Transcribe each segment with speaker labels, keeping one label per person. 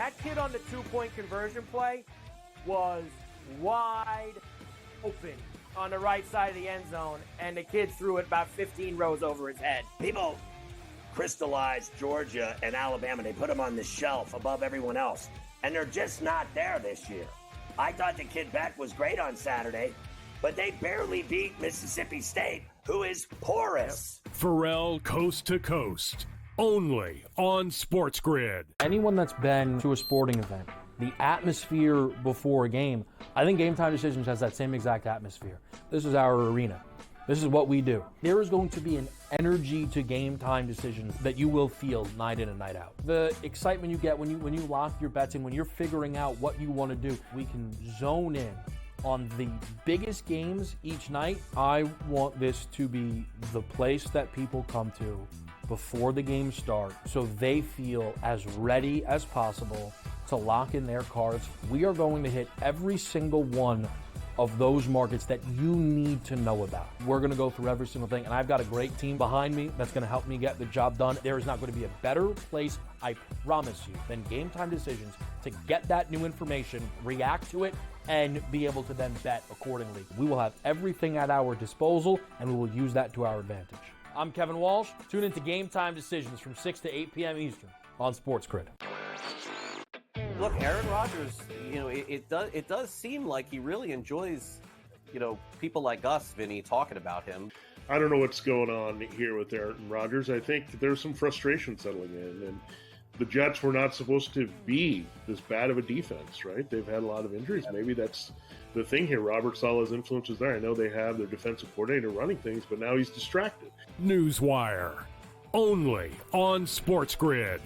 Speaker 1: That kid on the 2-point conversion play was wide open on the right side of the end zone, and the kid threw it about 15 rows over his head.
Speaker 2: People crystallized Georgia and Alabama. They put them on the shelf above everyone else, and they're just not there this year. I thought the kid Beck was great on Saturday, but they barely beat Mississippi State, who is porous.
Speaker 3: Pharrell Coast to Coast, only on SportsGrid.
Speaker 4: Anyone that's been to a sporting event, the atmosphere before a game, I think Game Time Decisions has that same exact atmosphere. This is our arena. This is what we do. There is going to be an energy to Game Time Decisions that you will feel night in and night out. The excitement you get when you lock your bets in, when you're figuring out what you want to do, we can zone in on the biggest games each night. I want this to be the place that people come to before the games start so they feel as ready as possible to lock in their cards. We are going to hit every single one of those markets that you need to know about. We're going to go through every single thing, and I've got a great team behind me that's going to help me get the job done. There is not going to be a better place, I promise you, than Game Time Decisions to get that new information, react to it, and be able to then bet accordingly. We will have everything at our disposal, and we will use that to our advantage. I'm Kevin Walsh. Tune into Game Time Decisions from 6 to 8 p.m. Eastern on SportsGrid.
Speaker 5: Look, Aaron Rodgers, it does seem like he really enjoys, people like us, Vinny, talking about him.
Speaker 6: I don't know what's going on here with Aaron Rodgers. I think there's some frustration settling in, and the Jets were not supposed to be this bad of a defense, right? They've had a lot of injuries. Maybe that's the thing here. Robert Saleh's influence is there. I know they have their defensive coordinator running things, but now he's distracted.
Speaker 3: Newswire, only on SportsGrid.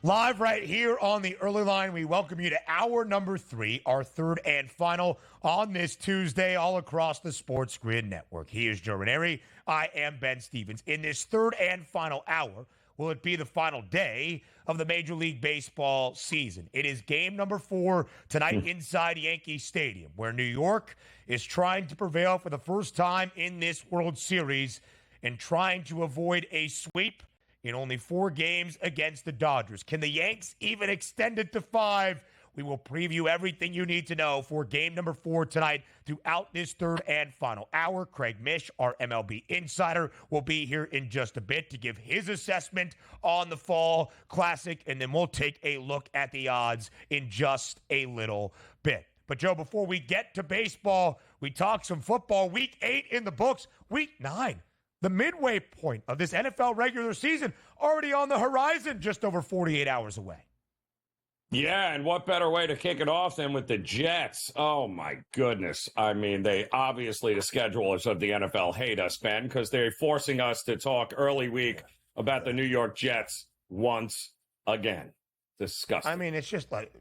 Speaker 7: Live right here on the early line, we welcome you to hour number 3, our third and final on this Tuesday, all across the SportsGrid network. He is Joe Ranieri. I am Ben Stevens. In this third and final hour, will it be the final day of the Major League Baseball season? It is game number 4 tonight inside Yankee Stadium, where New York is trying to prevail for the first time in this World Series and trying to avoid a sweep in only 4 games against the Dodgers. Can the Yanks even extend it to 5? We will preview everything you need to know for game number 4 tonight throughout this third and final hour. Craig Mish, our MLB insider, will be here in just a bit to give his assessment on the Fall Classic, and then we'll take a look at the odds in just a little bit. But, Joe, before we get to baseball, we talk some football. Week 8 in the books. Week 9. The midway point of this NFL regular season already on the horizon, just over 48 hours away.
Speaker 8: Yeah, and what better way to kick it off than with the Jets? Oh, my goodness. I mean, the schedulers of the NFL hate us, Ben, because they're forcing us to talk early week about the New York Jets once again. Disgusting.
Speaker 7: I mean, it's just like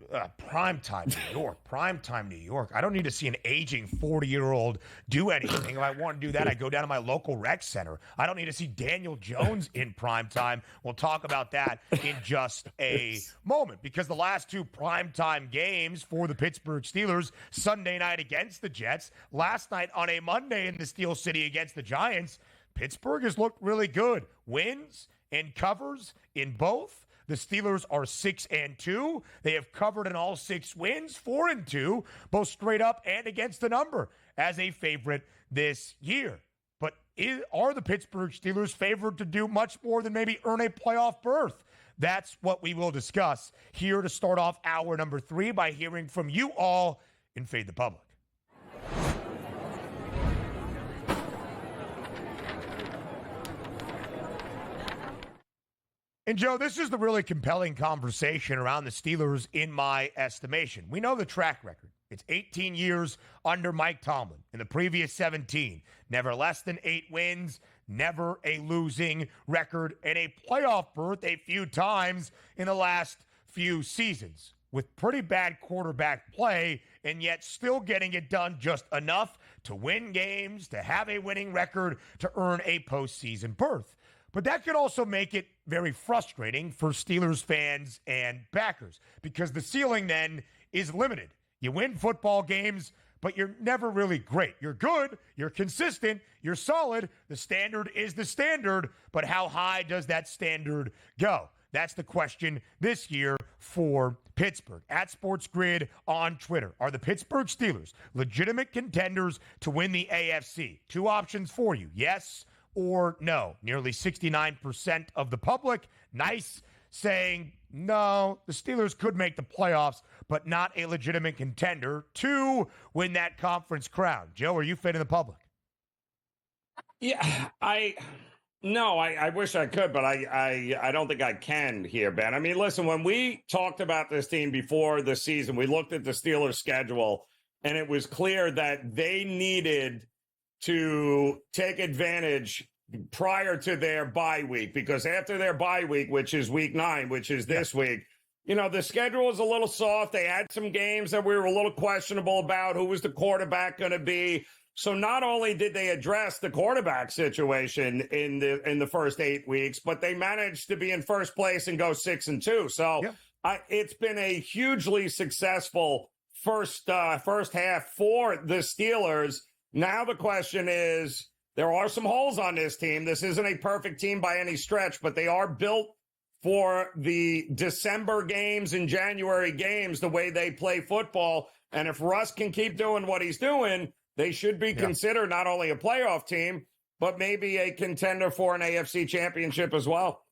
Speaker 7: primetime New York, primetime New York. I don't need to see an aging 40-year-old do anything. If I want to do that, I go down to my local rec center. I don't need to see Daniel Jones in primetime. We'll talk about that in just a moment, because the last 2 primetime games for the Pittsburgh Steelers, Sunday night against the Jets, last night on a Monday in the Steel City against the Giants, Pittsburgh has looked really good. Wins and covers in both. The Steelers are 6-2. They have covered in all 6 wins, 4-2, both straight up and against the number as a favorite this year. But are the Pittsburgh Steelers favored to do much more than maybe earn a playoff berth? That's what we will discuss here to start off hour number 3 by hearing from you all in Fade the Public. And, Joe, this is the really compelling conversation around the Steelers in my estimation. We know the track record. It's 18 years under Mike Tomlin. In the previous 17, never less than 8 wins, never a losing record, and a playoff berth a few times in the last few seasons, with pretty bad quarterback play, and yet still getting it done just enough to win games, to have a winning record, to earn a postseason berth. But that could also make it very frustrating for Steelers fans and backers because the ceiling then is limited. You win football games, but you're never really great. You're good, you're consistent, you're solid. The standard is the standard, but how high does that standard go? That's the question this year for Pittsburgh. At SportsGrid on Twitter, are the Pittsburgh Steelers legitimate contenders to win the AFC? Two options for you, yes or no. Nearly 69% of the public, nice, saying no, the Steelers could make the playoffs, but not a legitimate contender to win that conference crown. Joe, are you fitting the public?
Speaker 8: Yeah, I wish I could, but I don't think I can here, Ben. I mean, listen, when we talked about this team before the season, we looked at the Steelers' schedule, and it was clear that they needed to take advantage prior to their bye week, because after their bye week, which is week 9, which is this week, the schedule was a little soft. They had some games that we were a little questionable about. Who was the quarterback going to be? So not only did they address the quarterback situation in the first 8 weeks, but they managed to be in first place and go 6-2. So it's been a hugely successful first half for the Steelers. Now the question is, there are some holes on this team. This isn't a perfect team by any stretch, but they are built for the December games and January games, the way they play football. And if Russ can keep doing what he's doing, they should be considered not only a playoff team, but maybe a contender for an AFC championship as well.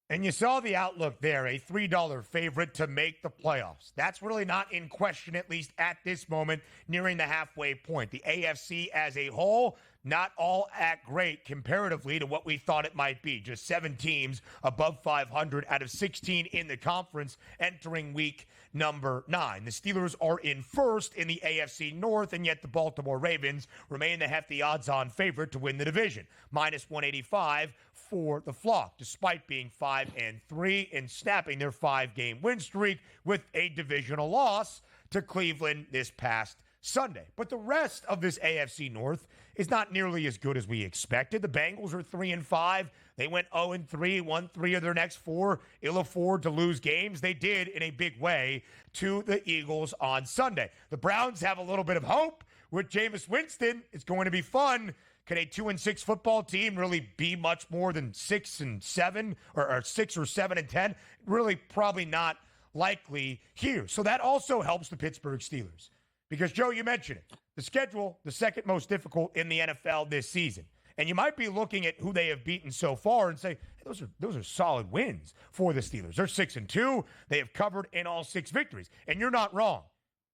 Speaker 7: And you saw the outlook there, a $3 favorite to make the playoffs. That's really not in question, at least at this moment, nearing the halfway point. The AFC as a whole, not all that great comparatively to what we thought it might be. Just 7 teams above 500 out of 16 in the conference entering week number 9. The Steelers are in first in the AFC North, and yet the Baltimore Ravens remain the hefty odds-on favorite to win the division. Minus 185 for the Flock, despite being 5-3 and snapping their 5-game win streak with a divisional loss to Cleveland this past Sunday. But the rest of this AFC North is not nearly as good as we expected. The Bengals are 3-5. They went 0-3, won 3 of their next 4, ill afford to lose games. They did in a big way to the Eagles on Sunday. The Browns have a little bit of hope with Jameis Winston. It's going to be fun. Can a 2-6 football team really be much more than 6-7 or 6 or 7-10? Really, probably not likely here. So that also helps the Pittsburgh Steelers. Because, Joe, you mentioned it. The schedule, the second most difficult in the NFL this season. And you might be looking at who they have beaten so far and say, hey, those are solid wins for the Steelers. They're 6-2. They have covered in all 6 victories. And you're not wrong.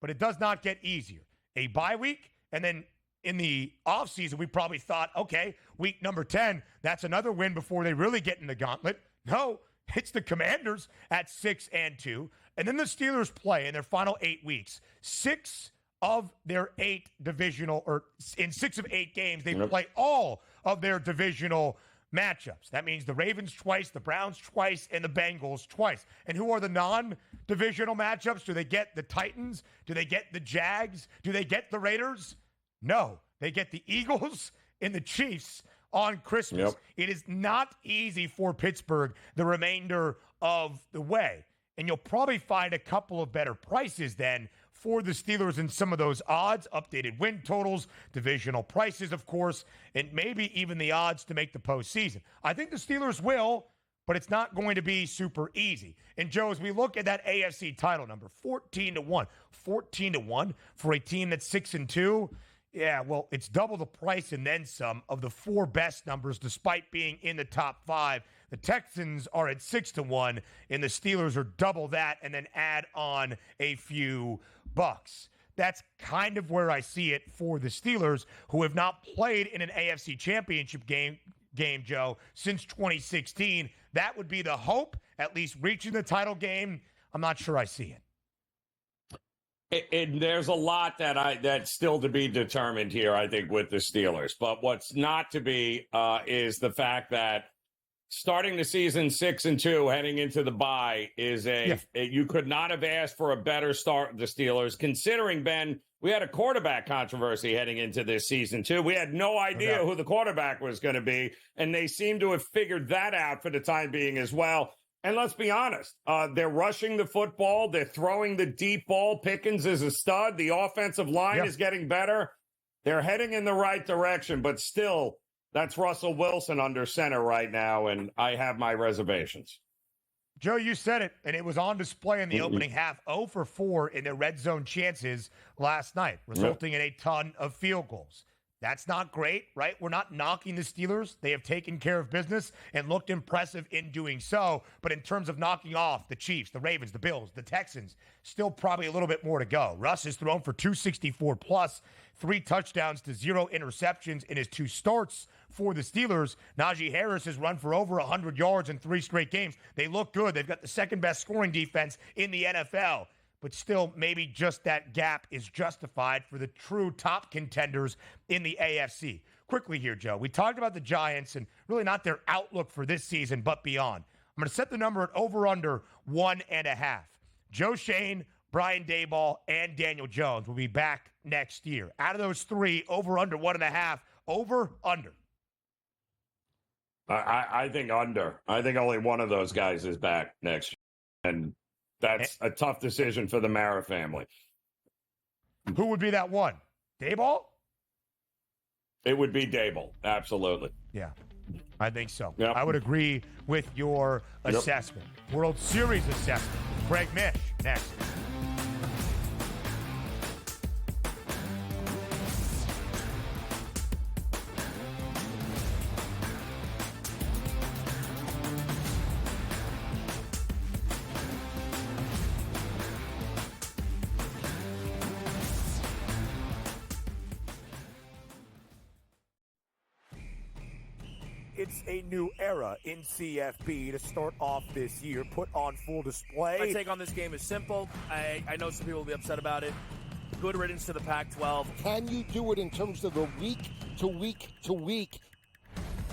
Speaker 7: But it does not get easier. A bye week, and then in the offseason, we probably thought, okay, week number 10, that's another win before they really get in the gauntlet. No, it's the Commanders at 6-2. And then the Steelers play in their final 8 weeks, 6 of their 8 divisional, or in 6 of 8 games, they play all of their divisional matchups. That means the Ravens twice, the Browns twice, and the Bengals twice. And who are the non-divisional matchups? Do they get the Titans? Do they get the Jags? Do they get the Raiders? No, they get the Eagles and the Chiefs on Christmas. It is not easy for Pittsburgh the remainder of the way. And you'll probably find a couple of better prices then for the Steelers in some of those odds, updated win totals, divisional prices, of course, and maybe even the odds to make the postseason. I think the Steelers will, but it's not going to be super easy. And, Joe, as we look at that AFC title number, 14-1. 14-1 for a team that's 6-2. Yeah, well, it's double the price and then some of the 4 best numbers despite being in the top 5. The Texans are at 6-1, and the Steelers are double that and then add on a few bucks. That's kind of where I see it for the Steelers, who have not played in an AFC championship game, Joe, since 2016. That would be the hope, at least reaching the title game. I'm not sure I see it.
Speaker 8: And there's a lot that's still to be determined here, I think, with the Steelers. But what's not to be is the fact that starting the season 6-2, heading into the bye is you could not have asked for a better start. The Steelers, considering, Ben, we had a quarterback controversy heading into this season too. We had no idea who the quarterback was going to be, and they seem to have figured that out for the time being as well. And let's be honest, they're rushing the football. They're throwing the deep ball. Pickens is a stud. The offensive line is getting better. They're heading in the right direction, but still, that's Russell Wilson under center right now, and I have my reservations.
Speaker 7: Joe, you said it, and it was on display in the opening half. 0 for 4 in their red zone chances last night, resulting in a ton of field goals. That's not great, right? We're not knocking the Steelers. They have taken care of business and looked impressive in doing so. But in terms of knocking off the Chiefs, the Ravens, the Bills, the Texans, still probably a little bit more to go. Russ has thrown for 264 plus, 3 touchdowns to 0 interceptions in his 2 starts for the Steelers. Najee Harris has run for over 100 yards in 3 straight games. They look good. They've got the second best scoring defense in the NFL. But still, maybe just that gap is justified for the true top contenders in the AFC. Quickly here, Joe, we talked about the Giants and really not their outlook for this season, but beyond. I'm going to set the number at over-under 1.5. Joe Shane, Brian Daboll, and Daniel Jones will be back next year. Out of those 3, over-under 1.5, over-under.
Speaker 8: I think under. I think only one of those guys is back next year. And that's a tough decision for the Mara family.
Speaker 7: Who would be that one? Daboll?
Speaker 8: It would be Daboll. Absolutely.
Speaker 7: Yeah, I think so.
Speaker 8: Yep.
Speaker 7: I would agree with your assessment. World Series assessment. Craig Mish, next.
Speaker 9: It's a new era in CFB to start off this year, put on full display.
Speaker 10: My take on this game is simple. I know some people will be upset about it. Good riddance to the Pac-12.
Speaker 11: Can you do it in terms of the week to week to week?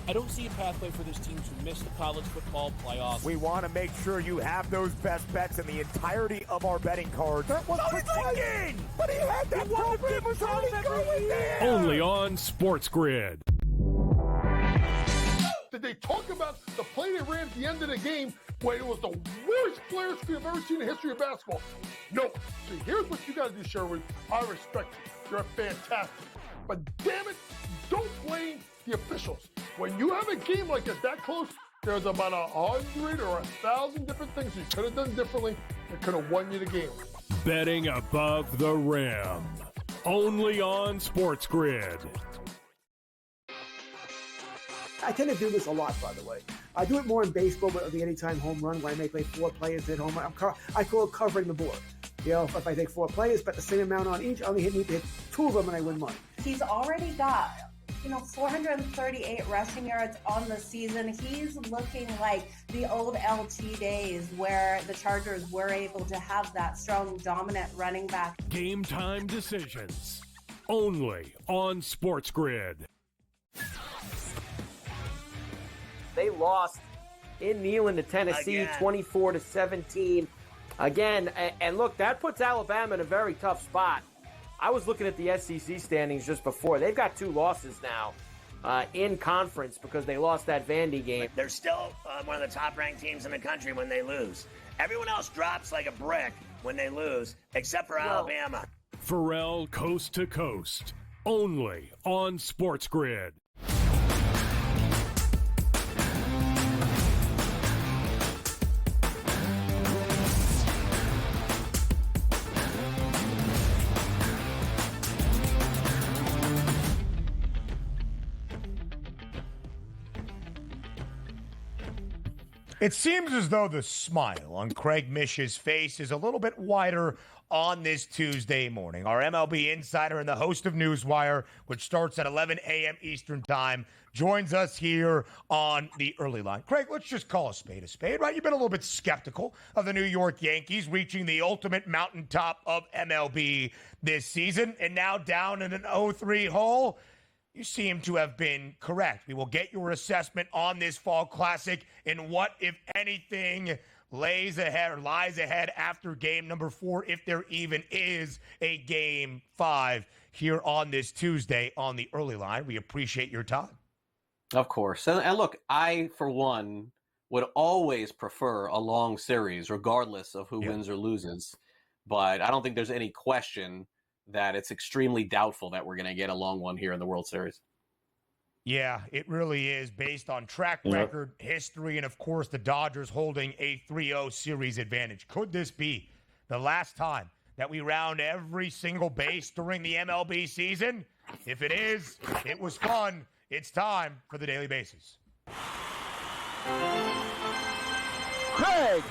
Speaker 10: I don't see a pathway for this team to miss the college football playoffs.
Speaker 9: We want to make sure you have those best bets in the entirety of our betting cards. That was thinking! But he had that program was already going there!
Speaker 3: Only on SportsGrid.
Speaker 11: Did they talk about the play they ran at the end of the game when it was the worst players we've ever seen in the history of basketball? No. See, here's what you got to do, Sherwood. I respect you. You're fantastic. But damn it, don't blame the officials. When you have a game like that close, there's about 100 or 1,000 different things you could have done differently that could have won you the game.
Speaker 3: Betting above the rim. Only on SportsGrid.
Speaker 12: I tend to do this a lot, by the way. I do it more in baseball with the anytime home run, where I may play 4 players at home run. I call it covering the board. You know, if I take 4 players, bet the same amount on each, I only need to hit 2 of them and I win money.
Speaker 13: He's already got, 438 rushing yards on the season. He's looking like the old LT days where the Chargers were able to have that strong, dominant running back.
Speaker 3: Game time decisions. Only on SportsGrid.
Speaker 1: They lost in Neyland to Tennessee, 24-17. Again, and look, that puts Alabama in a very tough spot. I was looking at the SEC standings just before. They've got 2 losses now in conference because they lost that Vandy game.
Speaker 2: They're still one of the top-ranked teams in the country when they lose. Everyone else drops like a brick when they lose, except for Alabama.
Speaker 3: Pharrell Coast to Coast. Only on SportsGrid.
Speaker 7: It seems as though the smile on Craig Mish's face is a little bit wider on this Tuesday morning. Our MLB insider and the host of Newswire, which starts at 11 a.m. Eastern Time, joins us here on the early line. Craig, let's just call a spade, right? You've been a little bit skeptical of the New York Yankees reaching the ultimate mountaintop of MLB this season, and now down in an 0-3 hole. You seem to have been correct. We will get your assessment on this Fall Classic and what, if anything, lies ahead after game number 4, if there even is a game 5 here on this Tuesday on the early line. We appreciate your time.
Speaker 5: Of course. And look, I, for one, would always prefer a long series, regardless of who wins or loses. But I don't think there's any question that it's extremely doubtful that we're going to get a long one here in the World Series.
Speaker 7: Yeah, it really is, based on track record, history, and, of course, the Dodgers holding a 3-0 series advantage. Could this be the last time that we round every single base during the MLB season? If it is, it was fun. It's time for the Daily Bases.
Speaker 9: Craig!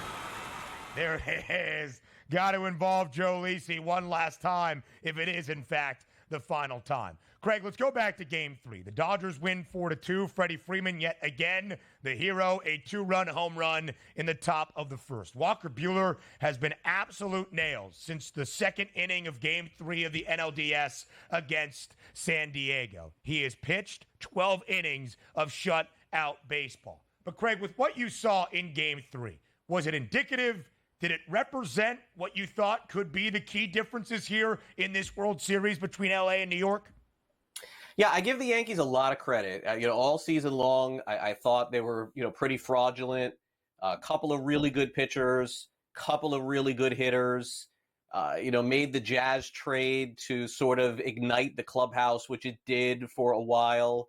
Speaker 7: There it is. Got to involve Joe Lisi one last time if it is, in fact, the final time. Craig, let's go back to Game 3. The Dodgers win 4-2. Freddie Freeman, yet again, the hero, a 2-run home run in the top of the first. Walker Buehler has been absolute nails since the second inning of Game 3 of the NLDS against San Diego. He has pitched 12 innings of shutout baseball. But, Craig, with what you saw in Game 3, was it indicative? Did it represent what you thought could be the key differences here in this World Series between LA and New York?
Speaker 5: Yeah, I give the Yankees a lot of credit. All season long, I thought they were, pretty fraudulent. A couple of really good pitchers, couple of really good hitters. Made the Jazz trade to sort of ignite the clubhouse, which it did for a while.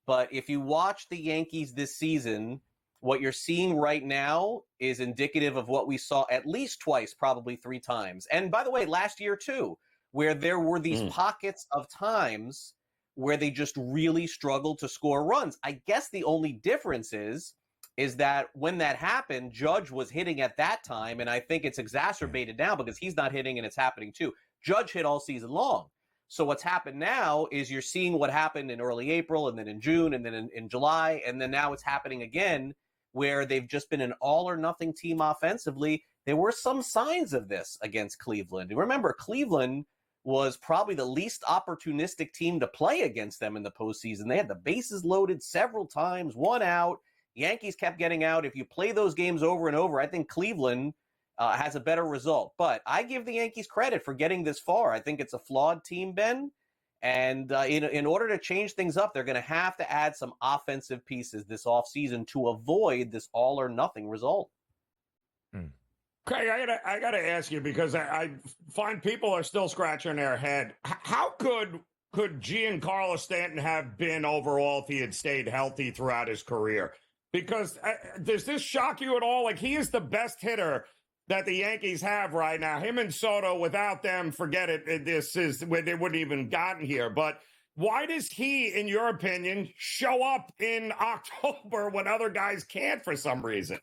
Speaker 5: But if you watch the Yankees this season, what you're seeing right now is indicative of what we saw at least twice, probably 3 times. And by the way, last year too, where there were these pockets of times where they just really struggled to score runs. I guess the only difference is that when that happened, Judge was hitting at that time, and I think it's exacerbated now because he's not hitting and it's happening too. Judge hit all season long. So what's happened now is you're seeing what happened in early April and then in June and then in July, and then now it's happening again where they've just been an all-or-nothing team offensively. There were some signs of this against Cleveland. Remember, Cleveland was probably the least opportunistic team to play against them in the postseason. They had the bases loaded several times, 1 out. Yankees kept getting out. If you play those games over and over, I think Cleveland has a better result. But I give the Yankees credit for getting this far. I think it's a flawed team, Ben. And in order to change things up, they're going to have to add some offensive pieces this offseason to avoid this all-or-nothing result.
Speaker 8: Craig, I gotta ask you, because I find people are still scratching their head. How could Giancarlo Stanton have been overall if he had stayed healthy throughout his career? Because does this shock you at all? Like, he is the best hitter that the Yankees have right now. Him and Soto, without them, forget it. They wouldn't even gotten here. But why does he, in your opinion, show up in October when other guys can't for some reason?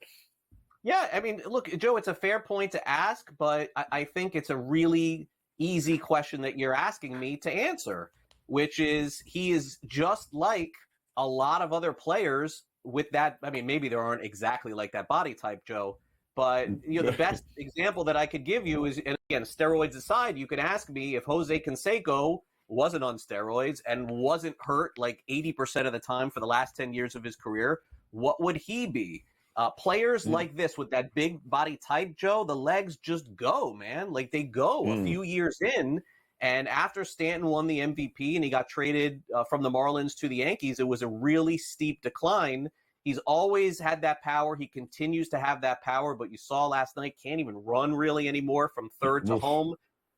Speaker 5: Yeah, I mean, look, Joe, it's a fair point to ask, but I think it's a really easy question that you're asking me to answer, which is he is just like a lot of other players with that. I mean, maybe there aren't exactly like that body type, Joe, but the best example that I could give you is, and again, steroids aside, you can ask me if Jose Canseco wasn't on steroids and wasn't hurt like 80% of the time for the last 10 years of his career, what would he be? Players like this with that big body type, Joe, the legs just go, man. Like, they go a few years in. And after Stanton won the MVP and he got traded from the Marlins to the Yankees, it was a really steep decline. He's always had that power. He continues to have that power. But you saw last night, can't even run really anymore from third to home.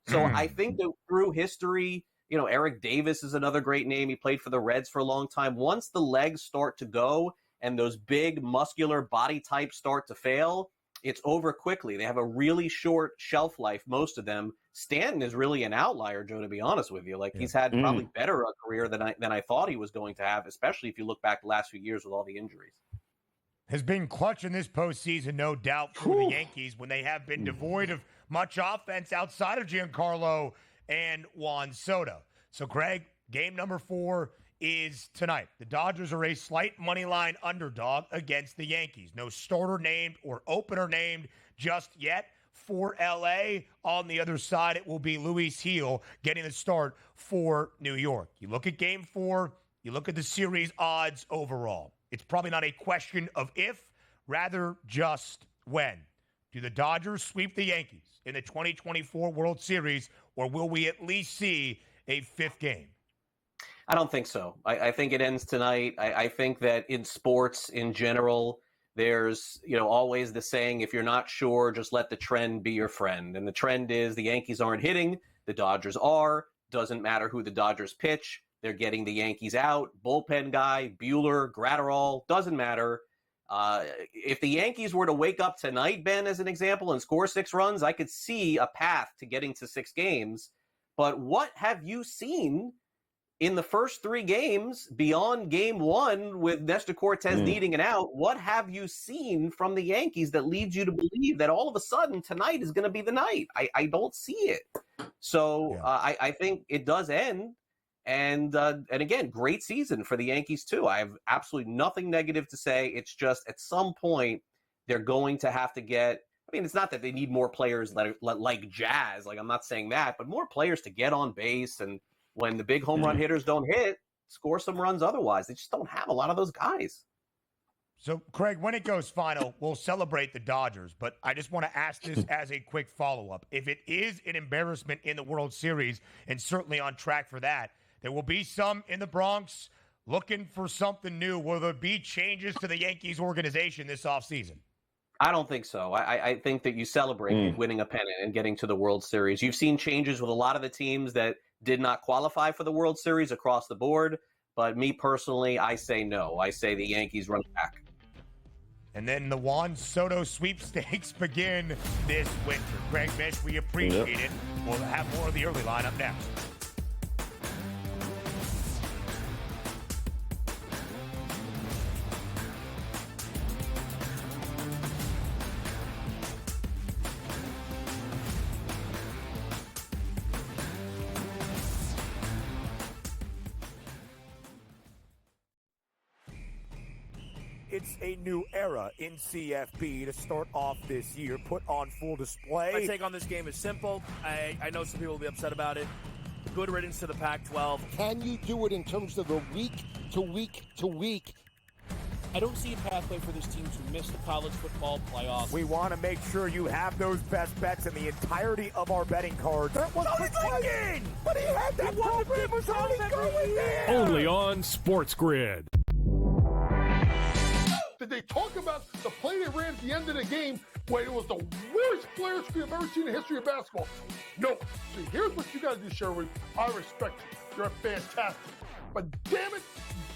Speaker 5: So I think that through history, Eric Davis is another great name. He played for the Reds for a long time. Once the legs start to go, and those big muscular body types start to fail, it's over quickly. They have a really short shelf life, most of them. Stanton is really an outlier, Joe, to be honest with you. Like, he's had probably better a career than I thought he was going to have, especially if you look back the last few years with all the injuries.
Speaker 7: Has been clutch in this postseason, no doubt, for the Yankees when they have been devoid of much offense outside of Giancarlo and Juan Soto. So, Craig, game number 4 is tonight. The Dodgers are a slight money line underdog against the Yankees. No starter named or opener named just yet for LA. On the other side, it will be Luis Gil getting the start for New York. You look at game 4, you look at the series odds overall. It's probably not a question of if, rather just when. Do the Dodgers sweep the Yankees in the 2024 World Series, or will we at least see a fifth game?
Speaker 5: I don't think so. I think it ends tonight. I think that in sports in general, there's, always the saying, if you're not sure, just let the trend be your friend. And the trend is the Yankees aren't hitting, the Dodgers are. Doesn't matter who the Dodgers pitch. They're getting the Yankees out. Bullpen guy, Buehler, Gratterall, doesn't matter. If the Yankees were to wake up tonight, Ben, as an example, and score 6 runs, I could see a path to getting to 6 games. But what have you seen in the first 3 games beyond game 1 with Nestor Cortez needing an out? What have you seen from the Yankees that leads you to believe that all of a sudden tonight is going to be the night? I don't see it. So I think it does end. And again, great season for the Yankees too. I have absolutely nothing negative to say. It's just at some point they're going to have to get, it's not that they need more players like Jazz. Like, I'm not saying that, but more players to get on base. And when the big home run hitters don't hit, score some runs otherwise. They just don't have a lot of those guys.
Speaker 7: So, Craig, when it goes final, we'll celebrate the Dodgers. But I just want to ask this as a quick follow-up. If it is an embarrassment in the World Series, and certainly on track for that, there will be some in the Bronx looking for something new. Will there be changes to the Yankees organization this offseason?
Speaker 5: I don't think so. I think that you celebrate winning a pennant and getting to the World Series. You've seen changes with a lot of the teams that did not qualify for the World Series across the board. But me personally, I say no. I say the Yankees run back.
Speaker 7: And then the Juan Soto sweepstakes begin this winter. Craig Mish, we appreciate it. We'll have more of the early lineup next.
Speaker 9: It's a new era in CFP to start off this year, put on full display.
Speaker 10: My take on this game is simple. I know some people will be upset about it. Good riddance to the Pac-12.
Speaker 11: Can you do it in terms of the week to week to week?
Speaker 14: I don't see a pathway for this team to miss the college football playoffs.
Speaker 9: We want to make sure you have those best bets in the entirety of our betting cards. That was Lincoln! But he had that program was only going there!
Speaker 3: Only on SportsGrid.
Speaker 11: Did they talk about the play they ran at the end of the game when it was the worst player screen I've ever seen in the history of basketball? No. See, here's what you got to do, Sherwood. I respect you. You're fantastic. But damn it,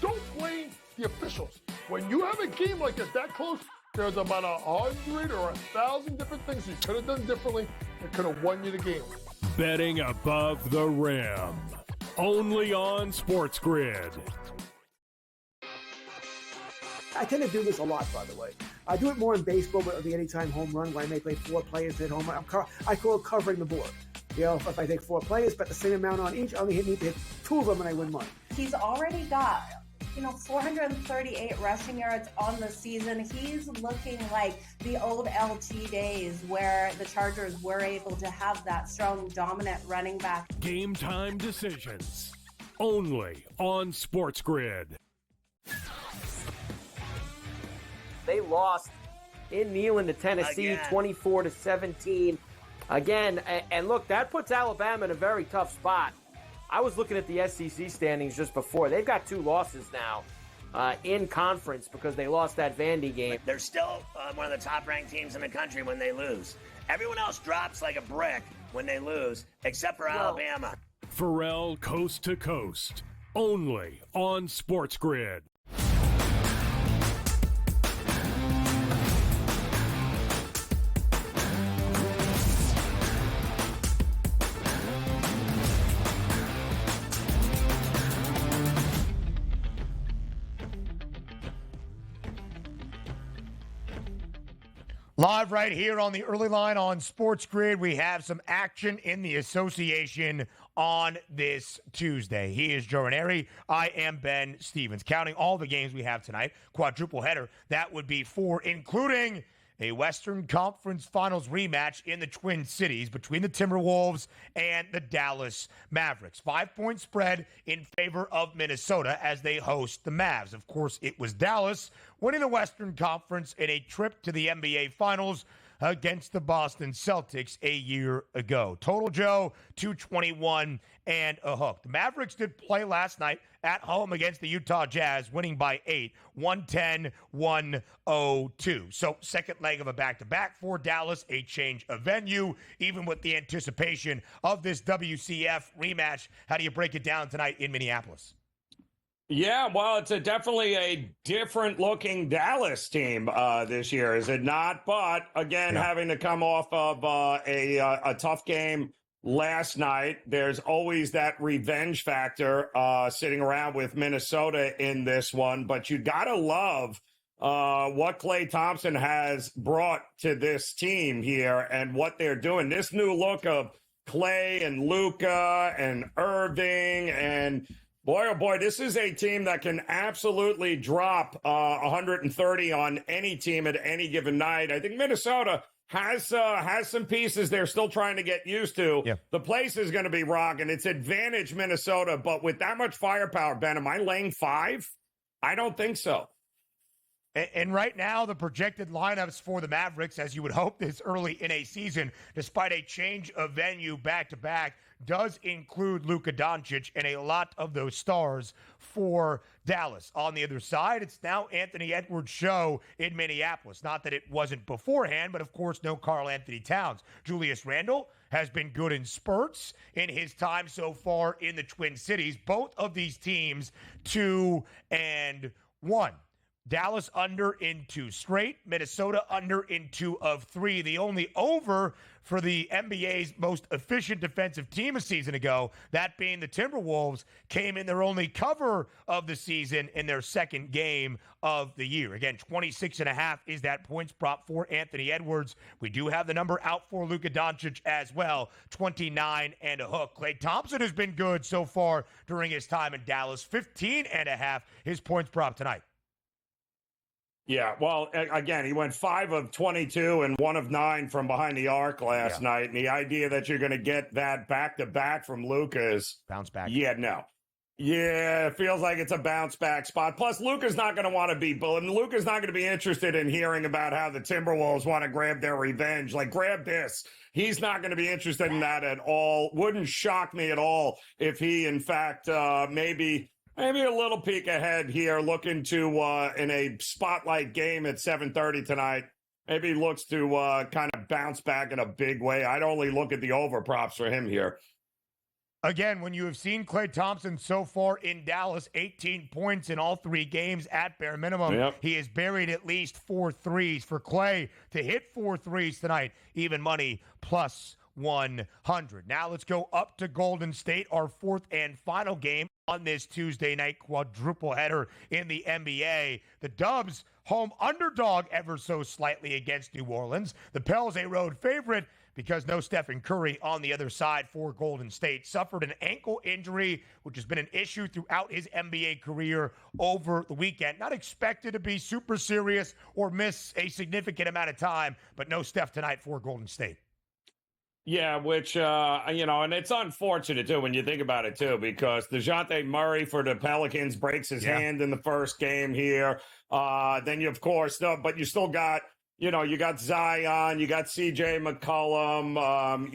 Speaker 11: don't blame the officials. When you have a game like this that close, there's about 100 or 1,000 different things you could have done differently that could have won you the game.
Speaker 3: Betting above the rim. Only on SportsGrid.
Speaker 12: I tend to do this a lot, by the way. I do it more in baseball with the anytime home run, where I may play 4 players hit home run. I call it covering the board. If I take 4 players, bet the same amount on each, I only need to hit 2 of them and I win money.
Speaker 13: He's already got 438 rushing yards on the season. He's looking like the old LT days where the Chargers were able to have that strong, dominant running back.
Speaker 3: Game time decisions. Only on SportsGrid.
Speaker 1: They lost in Neyland to Tennessee, 24-17. Again, and look, that puts Alabama in a very tough spot. I was looking at the SEC standings just before. They've got 2 losses now in conference because they lost that Vandy game.
Speaker 2: They're still one of the top-ranked teams in the country when they lose. Everyone else drops like a brick when they lose, except for Alabama.
Speaker 3: Pharrell Coast to Coast. Only on SportsGrid.
Speaker 7: Live right here on the early line on SportsGrid, we have some action in the association on this Tuesday. He is Joe Ranieri. I am Ben Stevens. Counting all the games we have tonight, quadruple header, that would be 4, including a Western Conference Finals rematch in the Twin Cities between the Timberwolves and the Dallas Mavericks. 5-point spread in favor of Minnesota as they host the Mavs. Of course, it was Dallas winning the Western Conference in a trip to the NBA Finals against the Boston Celtics a year ago. Total, Joe, 221 and a hook. The Mavericks did play last night at home against the Utah Jazz, winning by 8, 110-102. So second leg of a back-to-back for Dallas, a change of venue, even with the anticipation of this WCF rematch. How do you break it down tonight in Minneapolis?
Speaker 8: Yeah, well, it's definitely a different-looking Dallas team this year, is it not? But, again, having to come off of a tough game last night, there's always that revenge factor sitting around with Minnesota in this one. But you got to love what Klay Thompson has brought to this team here and what they're doing. This new look of Klay and Luka and Irving and – boy, oh boy, this is a team that can absolutely drop 130 on any team at any given night. I think Minnesota has some pieces they're still trying to get used to. Yeah. The place is going to be rocking. It's advantage Minnesota, but with that much firepower, Ben, am I laying 5? I don't think so.
Speaker 7: And right now, the projected lineups for the Mavericks, as you would hope this early in a season, despite a change of venue back-to-back, does include Luka Doncic and a lot of those stars for Dallas. On the other side, it's now Anthony Edwards' show in Minneapolis. Not that it wasn't beforehand, but of course, no Karl Anthony Towns. Julius Randle has been good in spurts in his time so far in the Twin Cities. Both of these teams 2-1. Dallas under in 2 straight. Minnesota under in 2 of 3. The only over for the NBA's most efficient defensive team a season ago, that being the Timberwolves, came in their only cover of the season in their second game of the year. Again, 26.5 is that points prop for Anthony Edwards. We do have the number out for Luka Doncic as well, 29 and a hook. Klay Thompson has been good so far during his time in Dallas, 15.5 his points prop tonight.
Speaker 8: Yeah, well, again, he went 5 of 22 and 1 of 9 from behind the arc last night. And the idea that you're going to get that back-to-back from Luka is...
Speaker 7: bounce back.
Speaker 8: Yeah, no. Yeah, it feels like it's a bounce-back spot. Plus, Luka's not going to want to be bullied. Luka's not going to be interested in hearing about how the Timberwolves want to grab their revenge. Like, grab this. He's not going to be interested in that at all. Wouldn't shock me at all if he, in fact, maybe a little peek ahead here, looking to in a spotlight game at 7:30 tonight. Maybe looks to kind of bounce back in a big way. I'd only look at the over props for him here.
Speaker 7: Again, when you have seen Klay Thompson so far in Dallas, 18 points in all 3 games at bare minimum. He has buried at least 4 threes. For Klay to hit 4 threes tonight, even money plus 100. Now let's go up to Golden State, our 4th and final game on this Tuesday night quadruple header in the NBA. The Dubs, home underdog ever so slightly against New Orleans. The Pels, a road favorite because no Stephen Curry on the other side for Golden State. Suffered an ankle injury, which has been an issue throughout his NBA career over the weekend. Not expected to be super serious or miss a significant amount of time, but no Steph tonight for Golden State.
Speaker 8: Yeah, which, and it's unfortunate, too, when you think about it, too, because DeJounte Murray for the Pelicans breaks his hand in the first game here. Then you, of course, but you still got, you got Zion, you got CJ McCollum,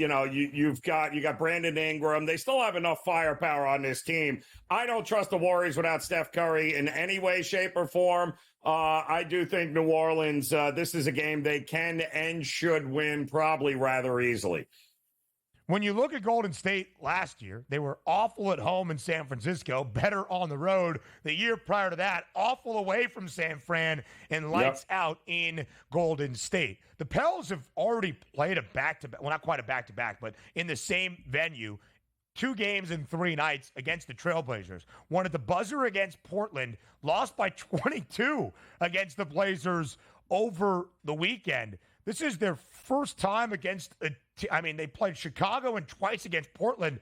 Speaker 8: you got Brandon Ingram. They still have enough firepower on this team. I don't trust the Warriors without Steph Curry in any way, shape, or form. I do think New Orleans, this is a game they can and should win probably rather easily.
Speaker 7: When you look at Golden State last year, they were awful at home in San Francisco, better on the road. The year prior to that, awful away from San Fran and lights out in Golden State. The Pels have already played a back-to-back, well, not quite a back-to-back, but in the same venue, 2 games in 3 nights against the Trailblazers. Won at the buzzer against Portland, lost by 22 against the Blazers over the weekend. This is their first time against they played Chicago and twice against Portland.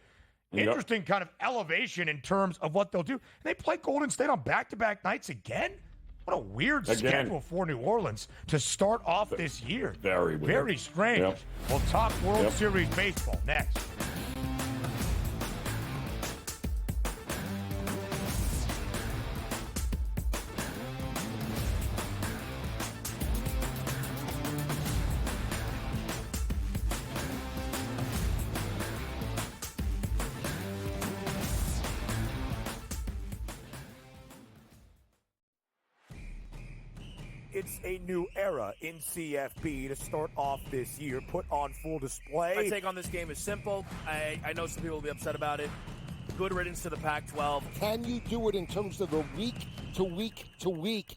Speaker 7: Interesting kind of elevation in terms of what they'll do. And they play Golden State on back-to-back nights again. What a weird
Speaker 8: Again.
Speaker 7: schedule for New Orleans to start off this year.
Speaker 8: Very weird.
Speaker 7: Very strange.
Speaker 8: Yep.
Speaker 7: We'll talk World
Speaker 8: Yep.
Speaker 7: Series baseball next.
Speaker 9: It's a new era in CFP to start off this year, put on full display.
Speaker 10: My take on this game is simple. I know some people will be upset about it. Good riddance to the Pac-12.
Speaker 15: Can you do it in terms of the week to week to week?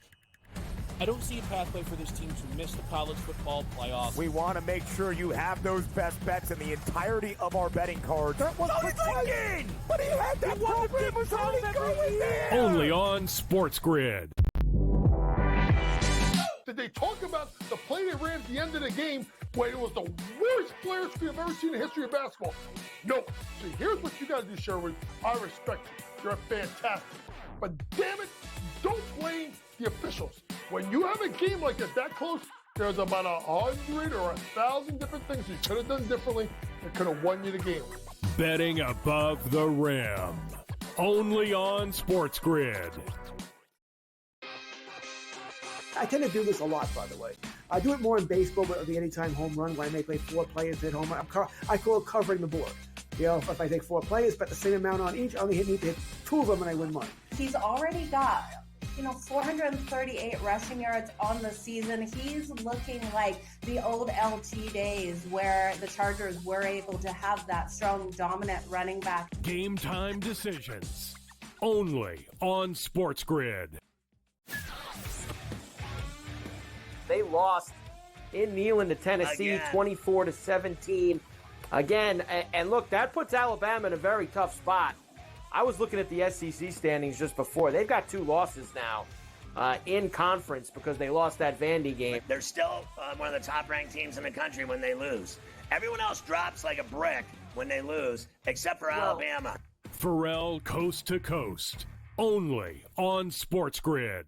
Speaker 14: I don't see a pathway for this team to miss the college football playoffs.
Speaker 9: We want to make sure you have those best bets in the entirety of our betting cards. That was thinking, but he had that program was already going there.
Speaker 3: Only on SportsGrid.
Speaker 11: Did they talk about the play they ran at the end of the game when it was the worst player screen I've ever seen in the history of basketball? No. See, here's what you got to do, Sherwood. I respect you. You're fantastic. But damn it, don't blame the officials. When you have a game like that close, there's about 100 or 1,000 different things you could have done differently that could have won you the game.
Speaker 3: Betting above the rim. Only on SportsGrid.
Speaker 12: I tend to do this a lot, by the way. I do it more in baseball with the anytime home run, where I may play 4 players at home. I call it covering the board. You know, if I take 4 players, bet the same amount on each, I only need to hit 2 of them and I win money.
Speaker 13: He's already got 438 rushing yards on the season. He's looking like the old LT days where the Chargers were able to have that strong, dominant running back.
Speaker 3: Game time decisions. Only on SportsGrid.
Speaker 1: They lost in Neyland to Tennessee,
Speaker 2: Again.
Speaker 1: 24-17. Again, and look, that puts Alabama in a very tough spot. I was looking at the SEC standings just before. They've got 2 losses now in conference because they lost that Vandy game.
Speaker 2: They're still one of the top-ranked teams in the country when they lose. Everyone else drops like a brick when they lose, except for Alabama.
Speaker 3: Pharrell Coast to Coast. Only on SportsGrid.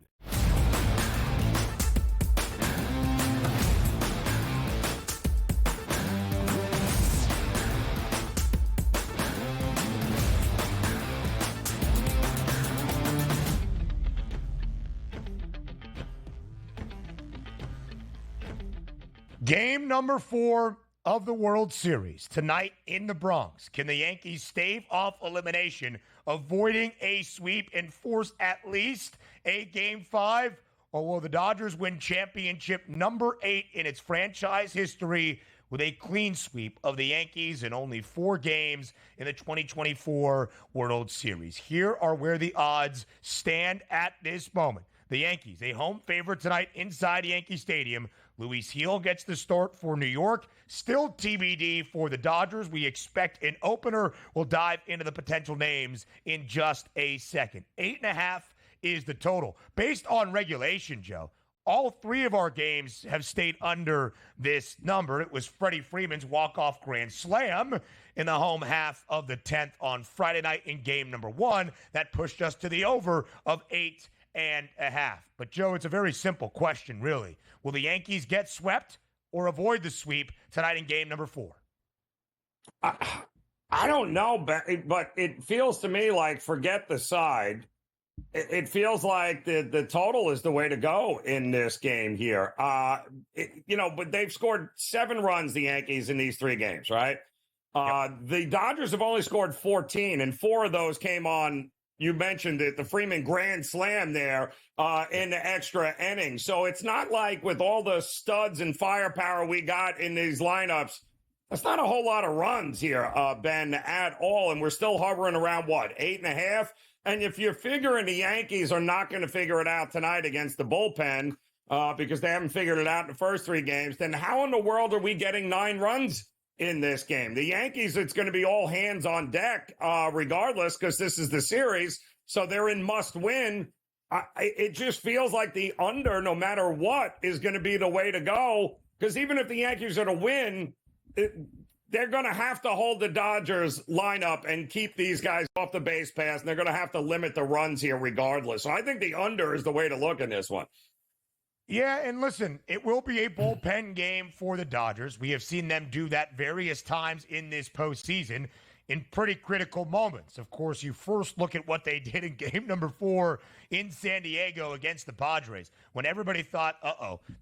Speaker 7: Game number 4 of the World Series tonight in the Bronx. Can the Yankees stave off elimination, avoiding a sweep and force at least a Game 5? Or will the Dodgers win championship number 8 in its franchise history with a clean sweep of the Yankees in only 4 games in the 2024 World Series? Here are where the odds stand at this moment. The Yankees, a home favorite tonight inside Yankee Stadium. Luis Gil gets the start for New York. Still TBD for the Dodgers. We expect an opener. We'll dive into the potential names in just a second. 8.5 is the total. Based on regulation, Joe, all 3 of our games have stayed under this number. It was Freddie Freeman's walk-off grand slam in the home half of the 10th on Friday night in game number 1. That pushed us to the over of 8.5. But, Joe, it's a very simple question, really. Will the Yankees get swept or avoid the sweep tonight in game number 4?
Speaker 8: I don't know, but it feels to me like forget the side. It feels like the total is the way to go in this game here. But they've scored 7 runs, the Yankees, in these 3 games, right? The Dodgers have only scored 14, and 4 of those came on, you mentioned it, the Freeman grand slam there in the extra inning. So it's not like with all the studs and firepower we got in these lineups, that's not a whole lot of runs here, Ben, at all. And we're still hovering around, 8.5? And if you're figuring the Yankees are not going to figure it out tonight against the bullpen because they haven't figured it out in the first 3 games, then how in the world are we getting 9 runs in this game? The Yankees, it's going to be all hands on deck regardless because this is the series. So they're in must win. It just feels like the under, no matter what, is going to be the way to go. Because even if the Yankees are to win, they're going to have to hold the Dodgers lineup and keep these guys off the base pass, and they're going to have to limit the runs here regardless. So I think the under is the way to look in this one.
Speaker 7: Yeah, and listen, it will be a bullpen game for the Dodgers. We have seen them do that various times in this postseason in pretty critical moments. Of course, you first look at what they did in game number 4 in San Diego against the Padres, when everybody thought,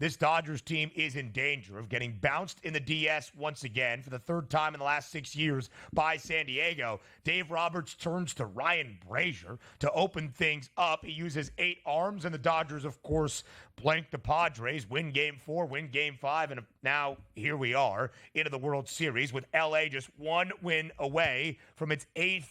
Speaker 7: this Dodgers team is in danger of getting bounced in the DS once again for the third time in the last 6 years by San Diego. Dave Roberts turns to Ryan Brazier to open things up. He uses 8 arms, and the Dodgers, of course, blank the Padres, win game 4, win game 5, and now here we are into the World Series with LA just 1 win away from its 8th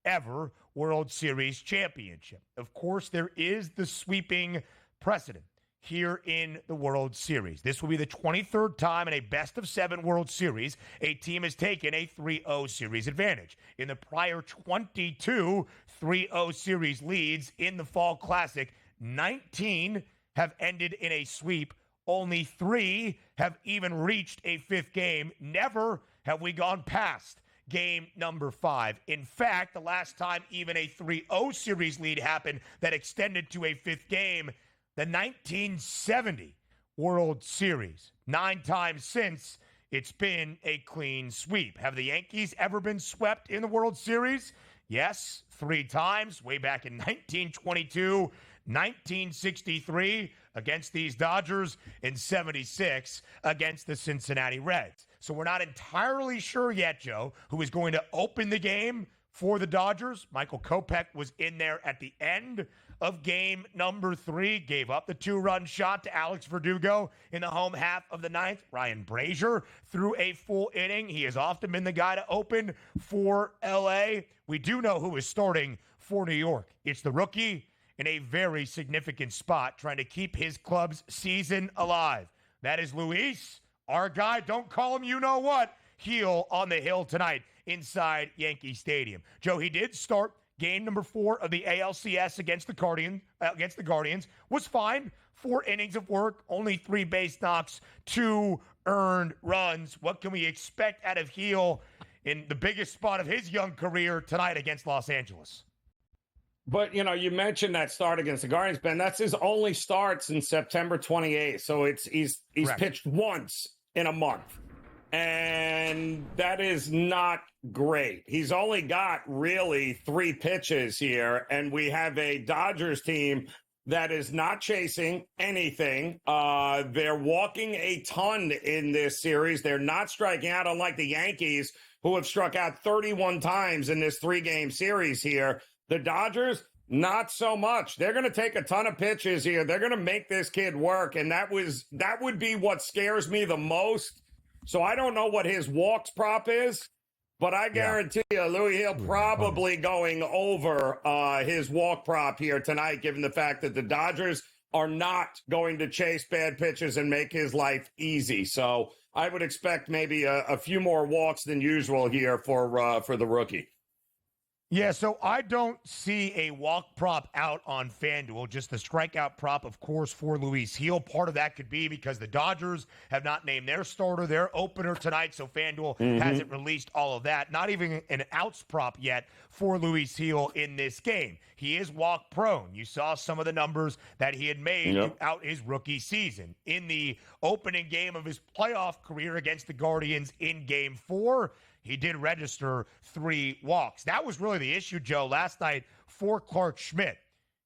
Speaker 7: ever World Series championship. Of course, there is the sweeping precedent here in the World Series. This will be the 23rd time in a best-of-7 World Series a team has taken a 3-0 series advantage. In the prior 22 3-0 series leads in the Fall Classic, 19 have ended in a sweep. Only 3 have even reached a 5th game. Never have we gone past game number 5. In fact, the last time even a 3-0 series lead happened that extended to a 5th game, the 1970 World Series. 9 times since, it's been a clean sweep. Have the Yankees ever been swept in the World Series? Yes, 3 times, way back in 1922, 1963 against these Dodgers, and 76 against the Cincinnati Reds. So we're not entirely sure yet, Joe, who is going to open the game for the Dodgers. Michael Kopech was in there at the end of game number 3, gave up the 2-run shot to Alex Verdugo in the home half of the 9th. Ryan Brazier threw a full inning. He has often been the guy to open for LA. We do know who is starting for New York. It's the rookie in a very significant spot, trying to keep his club's season alive. That is Luis, our guy, don't call him you-know-what, heel on the hill tonight inside Yankee Stadium. Joe, he did start game number 4 of the ALCS against the Guardians, was fine. 4 innings of work, only 3 base knocks, 2 earned runs. What can we expect out of heel in the biggest spot of his young career tonight against Los Angeles?
Speaker 8: But, you mentioned that start against the Guardians, Ben. That's his only start since September 28th. So he's
Speaker 7: Correct.
Speaker 8: pitched once in a month. And that is not great. He's only got really 3 pitches here. And we have a Dodgers team that is not chasing anything. They're walking a ton in this series. They're not striking out, unlike the Yankees, who have struck out 31 times in this 3-game series here. The Dodgers, not so much. They're going to take a ton of pitches here. They're going to make this kid work, and that would be what scares me the most. So I don't know what his walks prop is, but I guarantee you, Louis Hill probably going over his walk prop here tonight, given the fact that the Dodgers are not going to chase bad pitches and make his life easy. So I would expect maybe a few more walks than usual here for the rookie.
Speaker 7: Yeah, so I don't see a walk prop out on FanDuel, just the strikeout prop, of course, for Luis Heel. Part of that could be because the Dodgers have not named their starter, their opener tonight, so FanDuel hasn't released all of that. Not even an outs prop yet for Luis Heel in this game. He is walk prone. You saw some of the numbers that he had made throughout his rookie season. In the opening game of his playoff career against the Guardians in Game 4, he did register 3 walks. That was really the issue, Joe, last night for Clark Schmidt.